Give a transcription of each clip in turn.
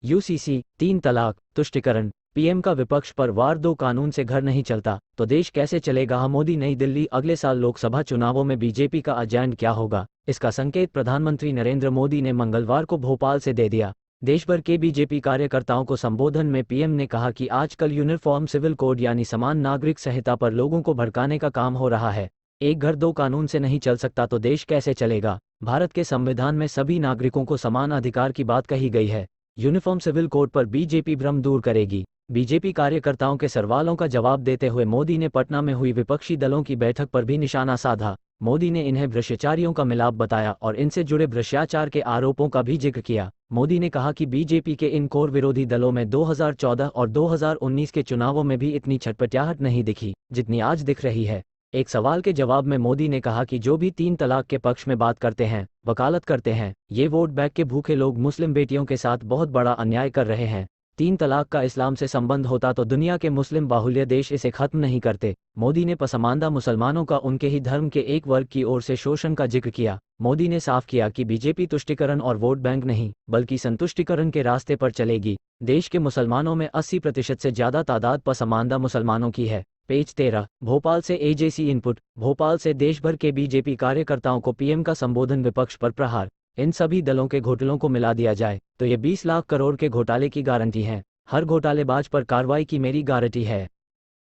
UCC, 3 तलाक, तुष्टिकरण, PM का विपक्ष पर वार, 2 कानून से घर नहीं चलता तो देश कैसे चलेगा। मोदी, नई दिल्ली, अगले साल लोकसभा चुनावों में बीजेपी का एजेंडा क्या होगा, इसका संकेत प्रधानमंत्री नरेंद्र मोदी ने मंगलवार को भोपाल से दे दिया। देश भर के बीजेपी कार्यकर्ताओं को संबोधन में पीएम ने कहा कि आजकल यूनिफॉर्म सिविल कोड यानी समान नागरिक संहिता पर लोगों को भड़काने का काम हो रहा है। एक घर 2 कानून से नहीं चल सकता तो देश कैसे चलेगा। भारत के संविधान में सभी नागरिकों को समान अधिकार की बात कही गई है। यूनिफॉर्म सिविल कोड पर बीजेपी भ्रम दूर करेगी। बीजेपी कार्यकर्ताओं के सवालों का जवाब देते हुए मोदी ने पटना में हुई विपक्षी दलों की बैठक पर भी निशाना साधा। मोदी ने इन्हें भ्रष्टाचारियों का मिलाप बताया और इनसे जुड़े भ्रष्टाचार के आरोपों का भी जिक्र किया। मोदी ने कहा कि बीजेपी के इन कोर विरोधी दलों में 2014 और 2019 के चुनावों में भी इतनी छटपटाहट नहीं दिखी जितनी आज दिख रही है। एक सवाल के जवाब में मोदी ने कहा कि जो भी 3 तलाक के पक्ष में बात करते हैं, वकालत करते हैं, ये वोट बैंक के भूखे लोग मुस्लिम बेटियों के साथ बहुत बड़ा अन्याय कर रहे हैं। 3 तलाक का इस्लाम से संबंध होता तो दुनिया के मुस्लिम बाहुल्य देश इसे खत्म नहीं करते। मोदी ने पसमानदा मुसलमानों का उनके ही धर्म के एक वर्ग की ओर से शोषण का जिक्र किया। मोदी ने साफ किया कि बीजेपी तुष्टिकरण और वोट बैंक नहीं बल्कि संतुष्टिकरण के रास्ते पर चलेगी। देश के मुसलमानों में 80% से ज्यादा तादाद पसमानदा मुसलमानों की है। पेज 13, भोपाल से एजेसी इनपुट। भोपाल से देश भर के बीजेपी कार्यकर्ताओं को पीएम का संबोधन, विपक्ष पर प्रहार। इन सभी दलों के घोटालों को मिला दिया जाए तो ये 20 लाख करोड़ के घोटाले की गारंटी है। हर घोटालेबाज पर कार्रवाई की मेरी गारंटी है।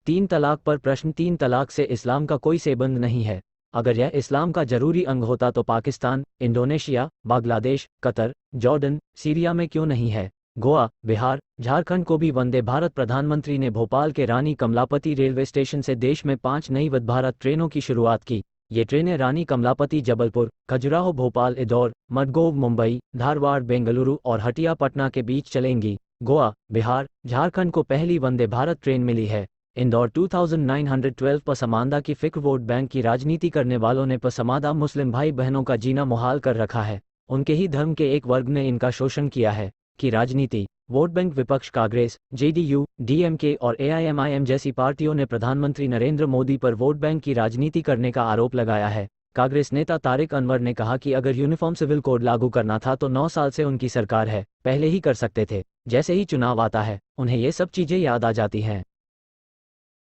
3 तलाक पर प्रश्न, 3 तलाक से इस्लाम का कोई संबंध नहीं है। अगर यह इस्लाम का जरूरी अंग होता तो Pakistan, Indonesia, Bangladesh, Qatar, Jordan, Syria में क्यों नहीं है। गोवा, बिहार, झारखंड को भी वंदे भारत। प्रधानमंत्री ने भोपाल के रानी कमलापति रेलवे स्टेशन से देश में 5 नई वंदे भारत ट्रेनों की शुरुआत की। ये ट्रेनें रानी कमलापति जबलपुर, खजुराहो भोपाल इंदौर, मडगांव मुंबई, धारवाड़ बेंगलुरु और हटिया पटना के बीच चलेंगी। गोवा, बिहार, झारखंड को पहली वंदे भारत ट्रेन मिली है। इंदौर 2912। पसमानदा की फिक्र, वोट बैंक की राजनीति करने वालों ने पसमानदा मुस्लिम भाई बहनों का जीना मुहाल कर रखा है। उनके ही धर्म के एक वर्ग ने इनका शोषण किया है। की राजनीति, वोट बैंक विपक्ष कांग्रेस, जेडीयू, डीएमके और एआईएमआईएम जैसी पार्टियों ने प्रधानमंत्री नरेंद्र मोदी पर वोट बैंक की राजनीति करने का आरोप लगाया है। कांग्रेस नेता तारिक अनवर ने कहा कि अगर यूनिफॉर्म सिविल कोड लागू करना था तो 9 साल से उनकी सरकार है, पहले ही कर सकते थे। जैसे ही चुनाव आता है उन्हें ये सब चीजें याद आ जाती हैं।